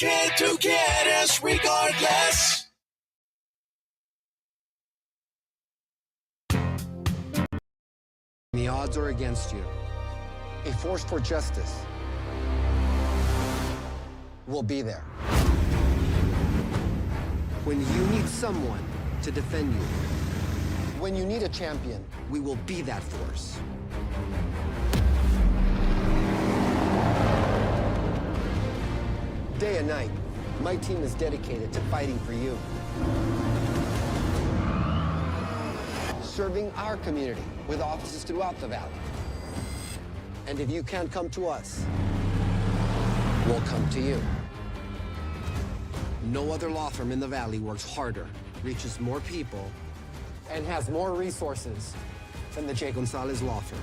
okay to get us regardless. The odds are against you. A force for justice will be there. When you need someone to defend you, when you need a champion, we will be that force. Day and night, my team is dedicated to fighting for you. Serving our community with offices throughout the valley. And if you can't come to us, we'll come to you. No other law firm in the valley works harder, reaches more people, and has more resources than the J. Gonzalez Law Firm.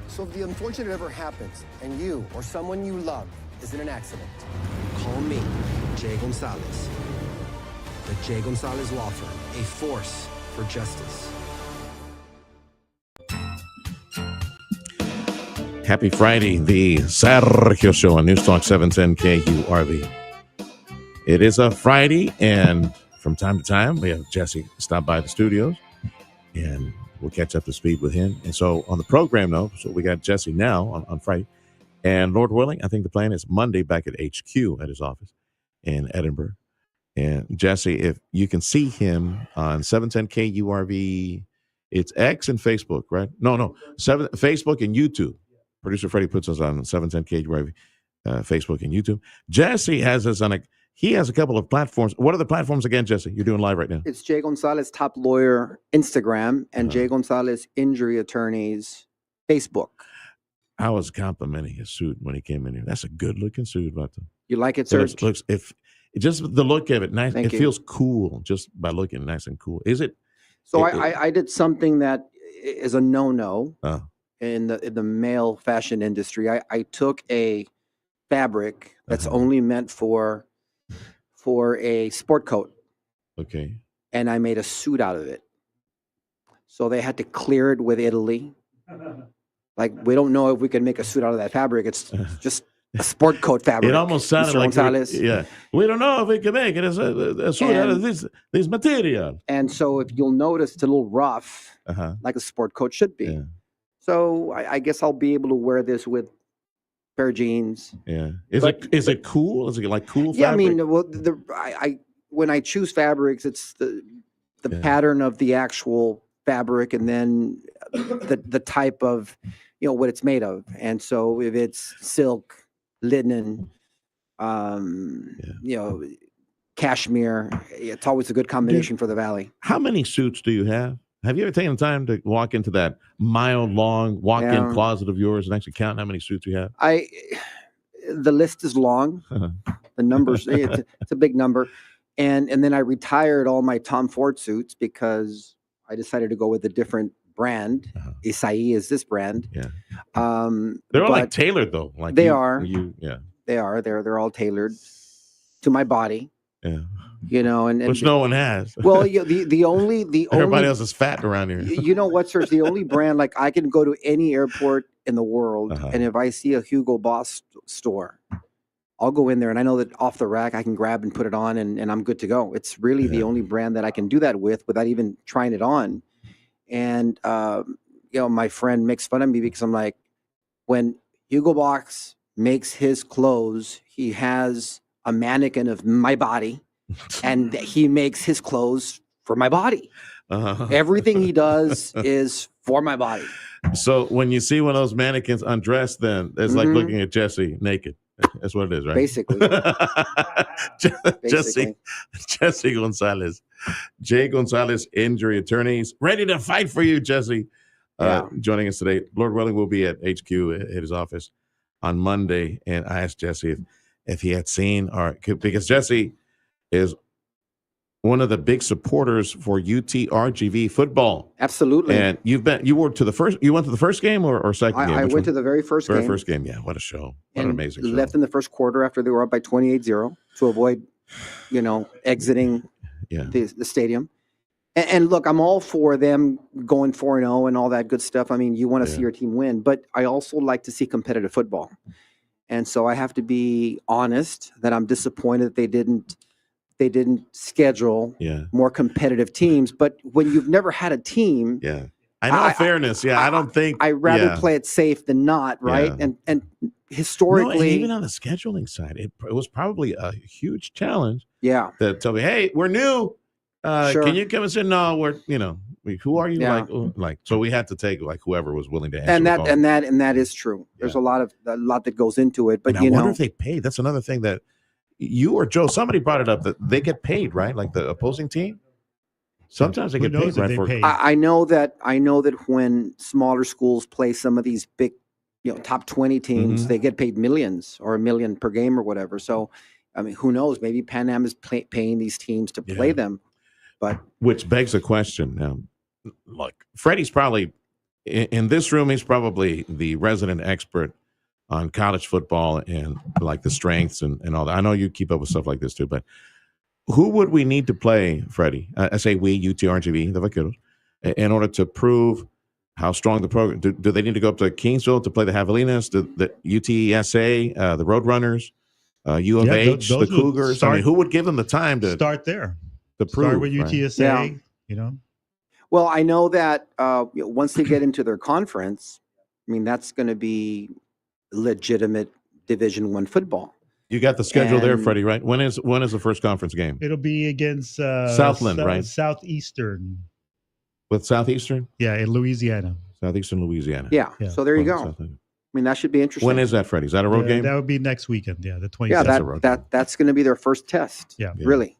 So if the unfortunate ever happens and you or someone you love is in an accident, call me, J. Gonzalez. The J. Gonzalez Law Firm, a force for justice. Happy Friday, the Sergio Show on News Talk 710 KURV. It is a Friday, and from time to time, we have Jesse stop by the studios, and we'll catch up to speed with him. And so on the program, though, so we got Jesse now on Friday. And Lord willing, I think the plan is Monday back at HQ at his office in Edinburgh. And Jesse, if you can see him on 710 KURV, it's X and Facebook, right? No, Facebook and YouTube. Producer Freddie puts us on 710 KURV, Facebook and YouTube. Jesse has us on he has a couple of platforms. What are the platforms again, Jesse? You're doing live right now. It's J. Gonzalez Top Lawyer Instagram and J. Gonzalez Injury Attorneys Facebook. I was complimenting his suit when he came in here. That's a good looking suit, Vato. You like it, sir? Looks if just the look of it, nice. Thank you. Feels cool just by looking nice and cool. Is it? So I did something that is a no-no in the male fashion industry. I took a fabric that's only meant for a sport coat. Okay. And I made a suit out of it. So they had to clear it with Italy. Like, we don't know if we can make a suit out of that fabric. It's just a sport coat fabric. It almost sounded Mr. like Gonzalez. we don't know if we can make it as a suit out of this material. And so if you'll notice, it's a little rough, like a sport coat should be. Yeah. So I guess I'll be able to wear this with a pair of jeans. Yeah. Is it cool? Is it like cool fabric? Yeah, I mean, well, when I choose fabrics, it's the pattern of the actual fabric and then the type of, what it's made of. And so if it's silk, linen, cashmere, it's always a good combination for the Valley. How many suits do you have? Have you ever taken the time to walk into that mile-long walk-in closet of yours and actually count how many suits you have? The list is long. The numbers, it's a big number. And then I retired all my Tom Ford suits because I decided to go with a different brand. Isai is this brand. Yeah. They're all like tailored though. Like they are. They are. They're all tailored to my body. Yeah. And which no one has. Well, the only everybody else is fat around here. You know what, sir? It's the only brand. Like, I can go to any airport in the world, and if I see a Hugo Boss store, I'll go in there, and I know that off the rack I can grab and put it on, and I'm good to go. It's really the only brand that I can do that with without even trying it on. And my friend makes fun of me because I'm like, when Hugo Boss makes his clothes, he has a mannequin of my body. And he makes his clothes for my body. Everything he does is for my body. So when you see one of those mannequins undressed, then it's like looking at Jesse naked. That's what it is, right? Basically. Jesse Gonzalez. J. Gonzalez Injury Attorneys. Ready to fight for you, Jesse. Joining us today. Lord willing, we'll be at HQ at his office on Monday. And I asked Jesse if he had seen because Jesse is one of the big supporters for UTRGV football. Absolutely. And you went to the first game or second game? I went to the very first game. First game, yeah. What a show. What an amazing show. Left in the first quarter after they were up by 28-0 to avoid, exiting the stadium. And look, I'm all for them going 4-0 and all that good stuff. I mean, you want to see your team win, but I also like to see competitive football. And so I have to be honest that I'm disappointed that they didn't schedule more competitive teams. But when you've never had a team, I know fairness. I don't think I'd rather play it safe than not, right? And historically, no, and even on the scheduling side, it was probably a huge challenge. Yeah. To tell me, hey, we're new. Sure. Can you come and say no? We're who are you? Yeah. Like so we had to take like whoever was willing to answer. And the phone. and that is true. There's a lot that goes into it. But and I wonder if they pay. That's another thing that you or Joe, somebody brought it up that they get paid, right? Like the opposing team. Sometimes they get paid, right? I know that when smaller schools play some of these big, top 20 teams, they get paid millions or $1 million per game or whatever. So, I mean, who knows? Maybe Pan Am is paying these teams to play them. But which begs the question now. Look, Freddie's probably in this room. He's probably the resident expert on college football and like the strengths and all that. I know you keep up with stuff like this too, but who would we need to play, Freddie? I say we, UTRGV, the Vaqueros, in order to prove how strong the program. Do they need to go up to Kingsville to play the Javelinas, the UTSA, the Roadrunners, U of H, the Cougars? I mean, who would give them the time to start there? To prove, start with UTSA, Well, I know that once they get into their conference, I mean, that's going to be legitimate Division I football. You got the schedule there, Freddie, right? When is the first conference game? It'll be against Southland, right? Southeastern. With Southeastern? Yeah, in Louisiana. Southeastern Louisiana. Yeah. So there you go. Southland. I mean, that should be interesting. When is that, Freddie? Is that a road game? That would be next weekend. Yeah, the 27th. Yeah, that's going to be their first test. Yeah. Really.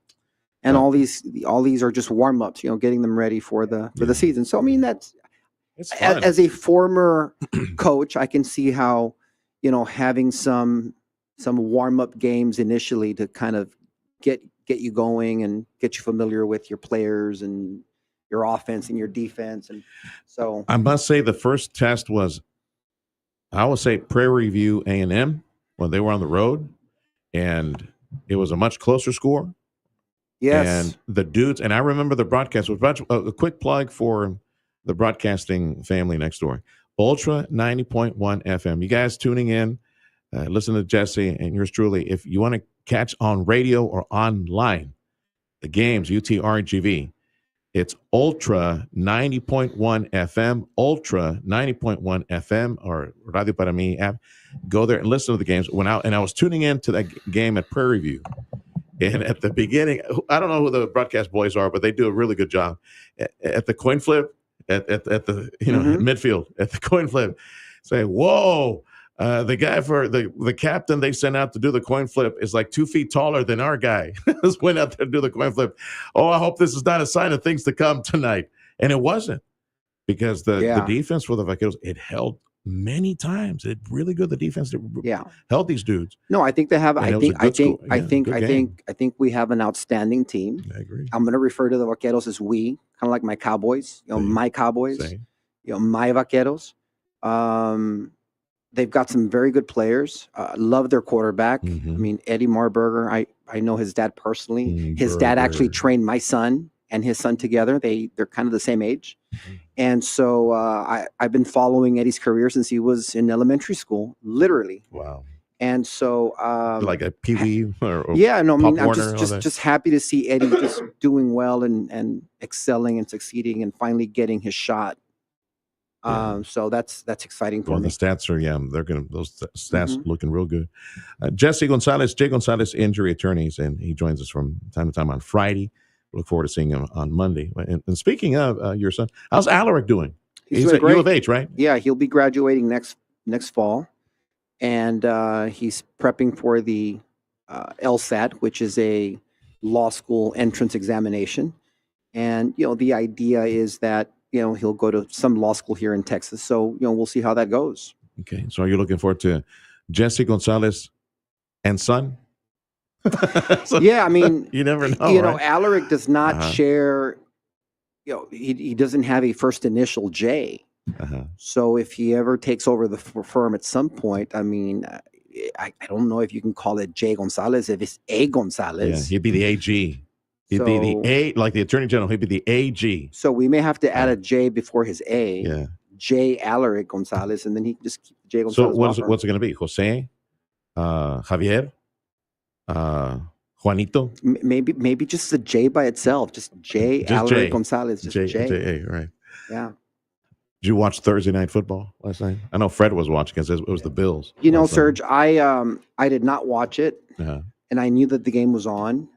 And all these are just warm ups, getting them ready for the season. So I mean, that's as a former coach, I can see how having some warm up games initially to kind of get you going and get you familiar with your players and your offense and your defense. And so I must say the first test was, I would say, Prairie View A&M when they were on the road, and it was a much closer score. Yes. And the dudes, and I remember the broadcast was a quick plug for the broadcasting family next door. Ultra 90.1 FM. You guys tuning in, listen to Jesse and yours truly. If you want to catch on radio or online the games, UTRGV, it's Ultra 90.1 FM, Ultra 90.1 FM, or Radio Para Mi app. Go there and listen to the games. I was tuning in to that game at Prairie View. And at the beginning, I don't know who the broadcast boys are, but they do a really good job. At the coin flip, at the midfield, at the coin flip, say, whoa, the guy for the captain they sent out to do the coin flip is like 2 feet taller than our guy. Just went out there to do the coin flip. Oh, I hope this is not a sign of things to come tonight. And it wasn't, because the defense for the Vaqueros, it held many times. It really good. The defense held these dudes. No, I think they have. I think we have an outstanding team. I agree. I'm going to refer to the Vaqueros as we, kind of like my Cowboys. My Cowboys. Same. My Vaqueros. They've got some very good players. Love their quarterback. I mean, Eddie Marburger. I know his dad personally. His dad actually trained my son and his son together. They're kind of the same age. And so I've been following Eddie's career since he was in elementary school, literally. Wow. And so like a Pee-wee or I'm just happy to see Eddie just doing well and excelling and succeeding and finally getting his shot. So that's exciting for me. The stats are those stats looking real good. Jay Gonzalez, injury attorneys, and he joins us from time to time on Friday. Look forward to seeing him on Monday. And speaking of your son, how's Alaric doing? He's at U of H, right? Yeah, he'll be graduating next fall, and he's prepping for the LSAT, which is a law school entrance examination. And the idea is that he'll go to some law school here in Texas. So we'll see how that goes. Okay, so are you looking forward to Jesse Gonzalez and son? So, yeah, I mean, you never know. Right? Alaric does not share. He doesn't have a first initial J. So if he ever takes over the firm at some point, I mean, I don't know if you can call it J Gonzalez. If it's A Gonzalez, he'd be the AG. He'd be the A, like the Attorney General. He'd be the AG. So we may have to add a J before his A. Yeah. J Alaric Gonzalez, and then he can just keep J Gonzalez. So what's it going to be? Jose? Javier, Juanito. Maybe just the J by itself, just J. Alaric Gonzalez, just J. J-A, right. Yeah. Did you watch Thursday Night Football last night? I know Fred was watching because it was the Bills. You know, Serge, I did not watch it, and I knew that the game was on,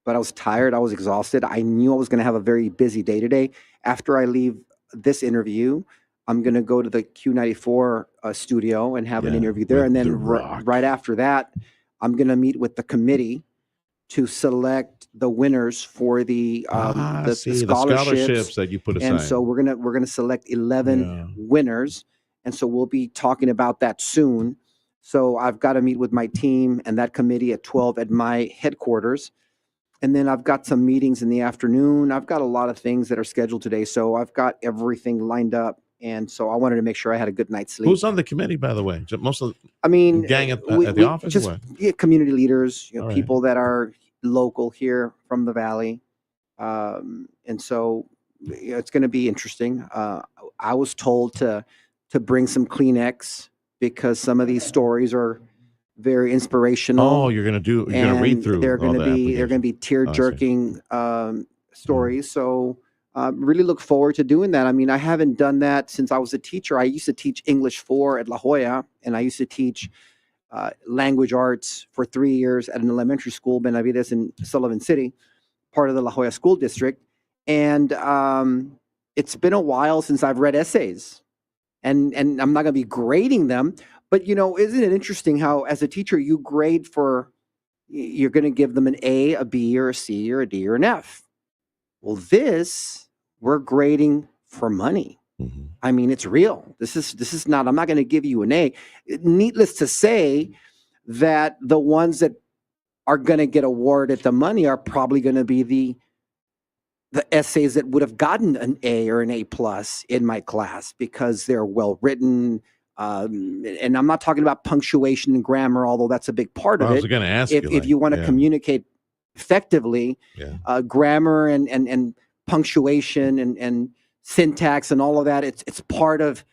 but I was tired. I was exhausted. I knew I was going to have a very busy day today. After I leave this interview, I'm going to go to the Q94 studio and have an interview there, and then right after that, I'm going to meet with the committee to select the winners for the scholarships that you put aside. And so we're gonna select 11 winners, and so we'll be talking about that soon. So I've got to meet with my team and that committee at 12 at my headquarters, and then I've got some meetings in the afternoon. I've got a lot of things that are scheduled today, so I've got everything lined up. And so I wanted to make sure I had a good night's sleep. Who's on the committee, by the way? Most of the gang at the office? Just community leaders, people that are local here from the Valley. And so it's going to be interesting. I was told to bring some Kleenex because some of these stories are very inspirational. Oh, you're going to read through. They're going to be tear-jerking stories. So really look forward to doing that. I mean, I haven't done that since I was a teacher. I used to teach English 4 at La Jolla, and I used to teach language arts for 3 years at an elementary school, Benavides in Sullivan City, part of the La Jolla School District. And it's been a while since I've read essays, and I'm not going to be grading them. But, isn't it interesting how as a teacher you grade you're going to give them an A, a B, or a C, or a D, or an F. Well, we're grading for money. Mm-hmm. I mean, it's real. This is not, I'm not going to give you an A. Needless to say that the ones that are going to get awarded the money are probably going to be the essays that would have gotten an A or an A+ in my class because they're well written. And I'm not talking about punctuation and grammar, although that's a big part of it. I was going to ask if you want to communicate effectively, grammar and punctuation and syntax and all of that, it's part of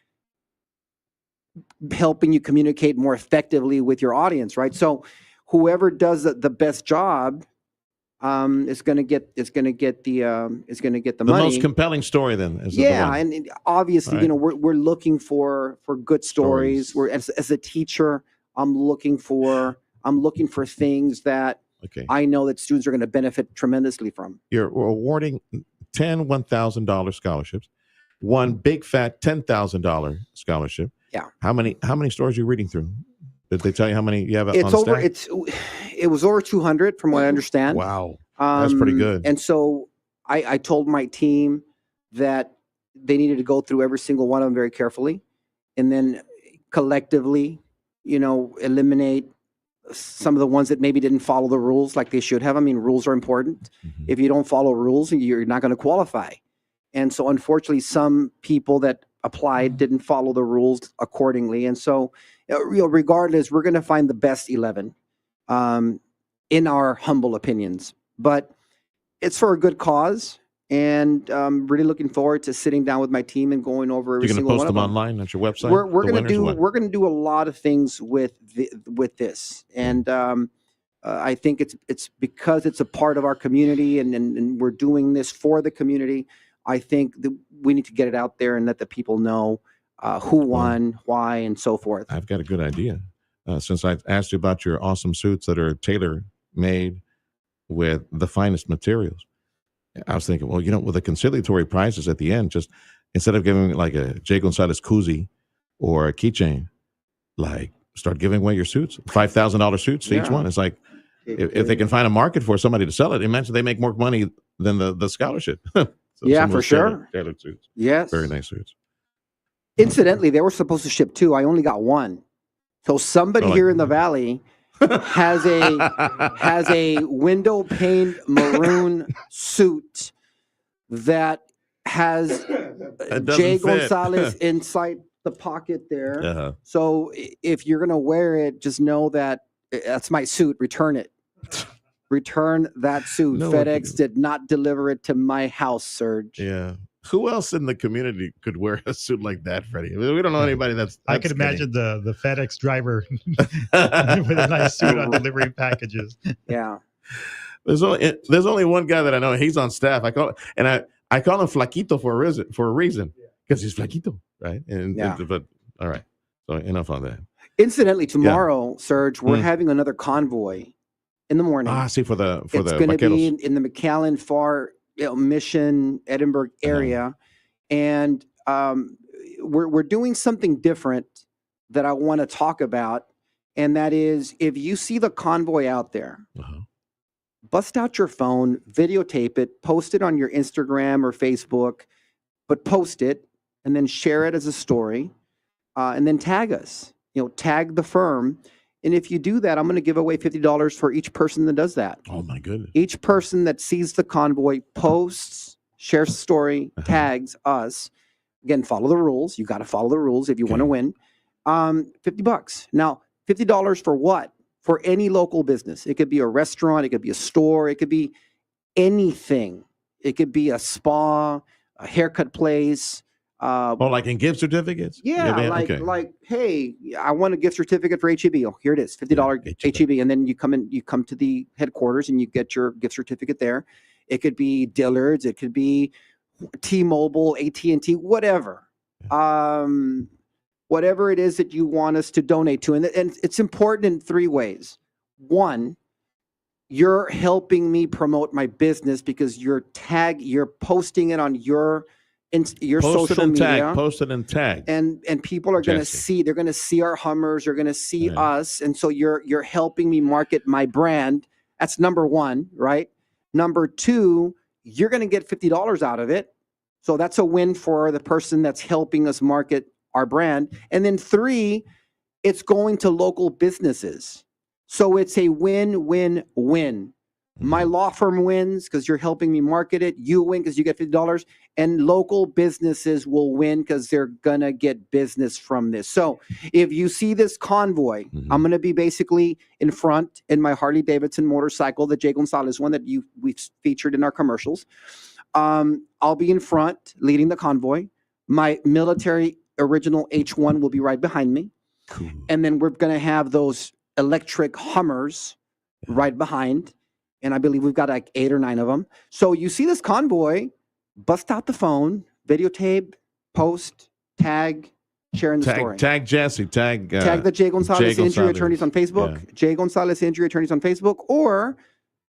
helping you communicate more effectively with your audience, right? So whoever does the best job is going to get the money. The most compelling story then is and obviously, right. We're looking for good stories. We're as a teacher, I'm looking for things that I know that students are going to benefit tremendously from. You're awarding 10 $1,000 scholarships, one big fat $10,000 scholarship. Yeah. How many stories are you reading through? Did they tell you how many you have on staff? It was over 200 from what I understand. Wow. That's pretty good. And so I told my team that they needed to go through every single one of them very carefully and then collectively, eliminate some of the ones that maybe didn't follow the rules like they should have. I mean, rules are important. Mm-hmm. If you don't follow rules, you're not going to qualify. And so unfortunately, some people that applied didn't follow the rules accordingly. And so, regardless, we're going to find the best 11 in our humble opinions. But it's for a good cause. And I'm really looking forward to sitting down with my team and going over every single one of them. You're going to post them online at your website? We're going to do a lot of things with this, and I think it's because it's a part of our community, and we're doing this for the community. I think that we need to get it out there and let the people know who won, why, and so forth. I've got a good idea. Since I asked you about your awesome suits that are tailor-made with the finest materials, I was thinking, well, with the conciliatory prizes at the end, just instead of giving like a J. Gonzalez koozie or a keychain, like start giving away your suits, $5,000 suits each one. It's like if they can find a market for somebody to sell it, imagine they make more money than the scholarship. For sure. Tailored suits. Yes. Very nice suits. Incidentally, they were supposed to ship 2. I only got 1. So somebody here in the Valley has a window pane maroon suit that has J. Gonzalez inside the pocket there. Uh-huh. So if you're gonna wear it, just know that that's my suit. Return it. Return that suit. FedEx did not deliver it to my house, Serge. Yeah. Who else in the community could wear a suit like that, Freddie? I mean, we don't know anybody that's I can skinny. imagine the FedEx driver with a nice suit on delivering packages. Yeah. There's only one guy that I know. He's on staff. I call him Flaquito for a reason because he's Flaquito, right? And but all right. So enough on that. Incidentally, tomorrow, Serge, we're having another convoy in the morning. See for the it's going to be in the McAllen, Far Mission, Edinburgh area, and we're doing something different that I want to talk about, and that is if you see the convoy out there. Bust out your phone, videotape it, post it on your Instagram or Facebook, but post it and then share it as a story, and then tag us. Tag the firm. And if you do that, I'm going to give away $50 for each person that does that. Oh, my goodness. Each person that sees the convoy, posts, shares the story, tags us. Again, follow the rules. You got to follow the rules if you want to win. $50. Now, $50 for what? For any local business. It could be a restaurant. It could be a store. It could be anything. It could be a spa, a haircut place. Like in gift certificates? Yeah, like, hey, I want a gift certificate for HEB. Oh, here it is, $50 HEB. And then you come to the headquarters and you get your gift certificate there. It could be Dillard's. It could be T-Mobile, AT&T, whatever. Whatever it is that you want us to donate to. And it's important in three ways. One, you're helping me promote my business because you're posting it on your social media. Post it and tag. And people are going to see, they're going to see our Hummers. They're going to see us. And so you're helping me market my brand. That's number one, right? Number two, you're going to get $50 out of it. So that's a win for the person that's helping us market our brand. And then three, it's going to local businesses. So it's a win-win-win. My law firm wins because you're helping me market it. You win because you get $50. And local businesses will win because they're going to get business from this. So if you see this convoy, I'm going to be basically in front in my Harley Davidson motorcycle, the Jay Gonzalez one that we've featured in our commercials. I'll be in front leading the convoy. My military original H1 will be right behind me. Cool. And then we're going to have those electric Hummers right behind. And I believe we've got like 8 or 9 of them. So you see this convoy, bust out the phone, videotape, post, tag, sharing the story. Tag Jesse. Tag the Jay Gonzalez Injury Attorneys on Facebook. Yeah. Jay Gonzalez Injury Attorneys on Facebook. Or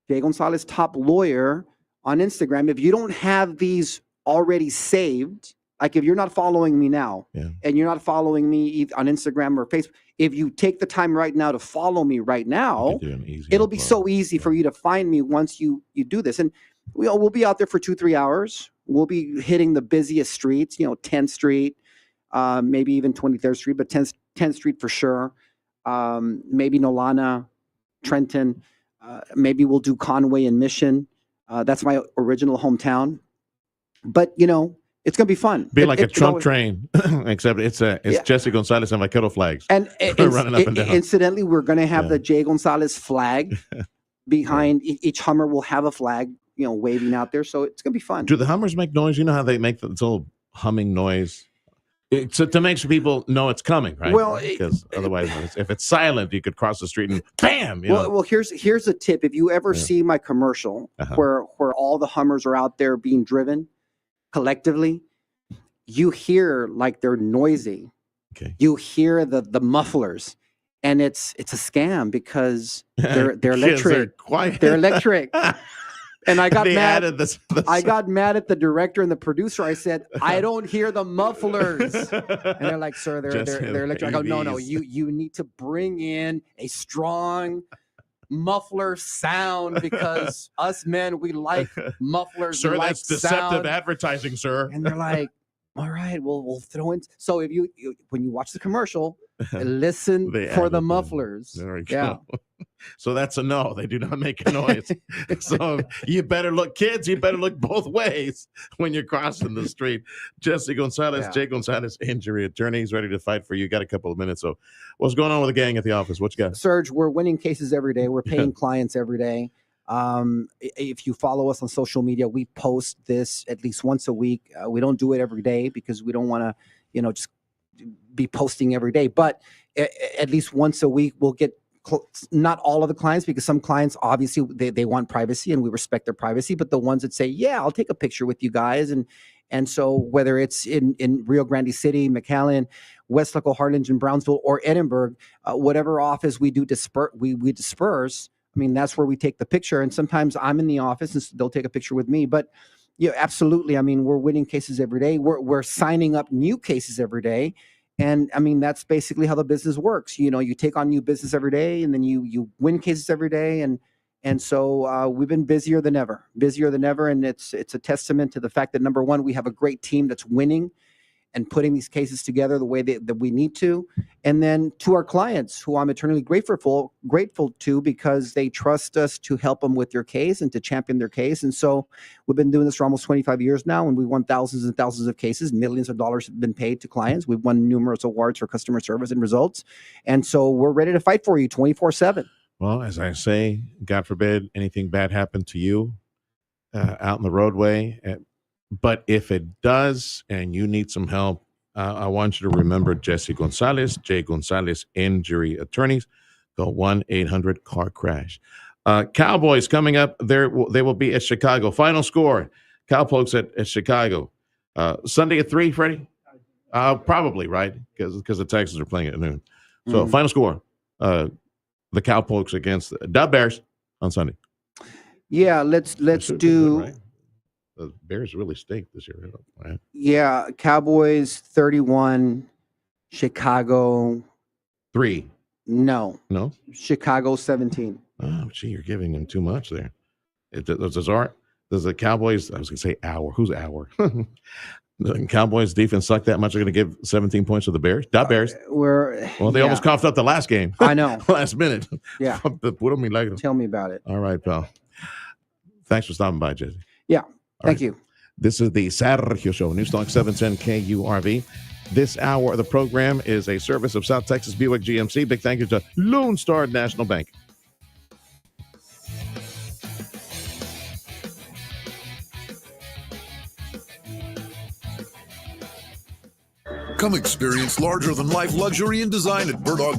Jay Gonzalez Top Lawyer on Instagram. If you don't have these already saved, like if you're not following me now and you're not following me on Instagram or Facebook, if you take the time right now to follow me right now, it'll be so easy for you to find me once you do this. And we'll be out there for 2-3 hours. We'll be hitting the busiest streets, 10th Street, maybe even 23rd Street, but 10th Street for sure. Maybe Nolana, Trenton. Maybe we'll do Conway and Mission. That's my original hometown. But, it's going to be fun. Be like a Trump train, except it's Jesse Gonzalez and Vaquero flags. And running up and down. Incidentally, we're going to have the Jay Gonzalez flag behind each Hummer will have a flag, waving out there. So it's going to be fun. Do the Hummers make noise? You know how they make this little humming noise? To make sure people know it's coming, right? Well, because otherwise, if it's silent, you could cross the street and bam. Well, here's a tip. If you ever see my commercial where all the Hummers are out there being driven collectively, you hear like they're noisy. Okay. You hear the mufflers, and it's a scam because they're electric. They're electric. And I got mad. I got mad at the director and the producer. I said, I don't hear the mufflers. And they're like, sir, they're electric. I go, no, you need to bring in a strong muffler sound because us men, we like mufflers. Sir, that's deceptive advertising, sir. And they're like, all right, we'll throw in. So if when you watch the commercial, listen for the mufflers. There we go. So that's a no. They do not make a noise. So you better look both ways when you're crossing the street. Jesse Gonzalez, Jay Gonzalez, injury attorney. He's ready to fight for you. Got a couple of minutes. So what's going on with the gang at the office? What you got? Serge, we're winning cases every day. We're paying clients every day. If you follow us on social media, we post this at least once a week. We don't do it every day because we don't want to, just be posting every day. But at least once a week, we'll get not all of the clients, because some clients obviously they want privacy and we respect their privacy. But the ones that say, "Yeah, I'll take a picture with you guys," and so whether it's in Rio Grande City, McAllen, Westlaco, Harlingen, Brownsville, or Edinburgh, whatever office we do we disperse. I mean, that's where we take the picture. And sometimes I'm in the office and they'll take a picture with me. But yeah, absolutely. I mean, we're winning cases every day. We're signing up new cases every day. And I mean, that's basically how the business works. You take on new business every day, and then you win cases every day. And so we've been busier than ever. And it's a testament to the fact that, number one, we have a great team that's winning and putting these cases together the way that we need to. And then to our clients, who I'm eternally grateful to, because they trust us to help them with their case and to champion their case. And so we've been doing this for almost 25 years now, and we've won thousands and thousands of cases. Millions of dollars have been paid to clients. We've won numerous awards for customer service and results. And so we're ready to fight for you 24/7. Well, as I say, God forbid anything bad happened to you out in the roadway. But if it does and you need some help, I want you to remember Jesse Gonzalez, J. Gonzalez Injury Attorneys. Go 1-800-CAR-CRASH. Cowboys coming up. They will be at Chicago. Final score, Cowpokes at Chicago. Sunday at 3, Freddie? Probably, right? Because the Texans are playing at noon. So final score, the Cowpokes against the Bears on Sunday. Yeah, let's do... Good, right? The Bears really stink this year, right? Yeah, Cowboys 31, Chicago 3. No, Chicago 17. Oh, gee, you're giving them too much there. Does the Cowboys? I was going to say our. Who's our? The Cowboys defense suck that much? They're going to give 17 points to the Bears. Bears. They almost coughed up the last game. I know. Last minute. Yeah. Tell me about it. All right, pal. Thanks for stopping by, Jesse. Yeah. Thank you. This is the Sergio Show, Newstalk 710 KURV. This hour of the program is a service of South Texas Buick GMC. Big thank you to Lone Star National Bank. Come experience larger-than-life luxury and design at Burdog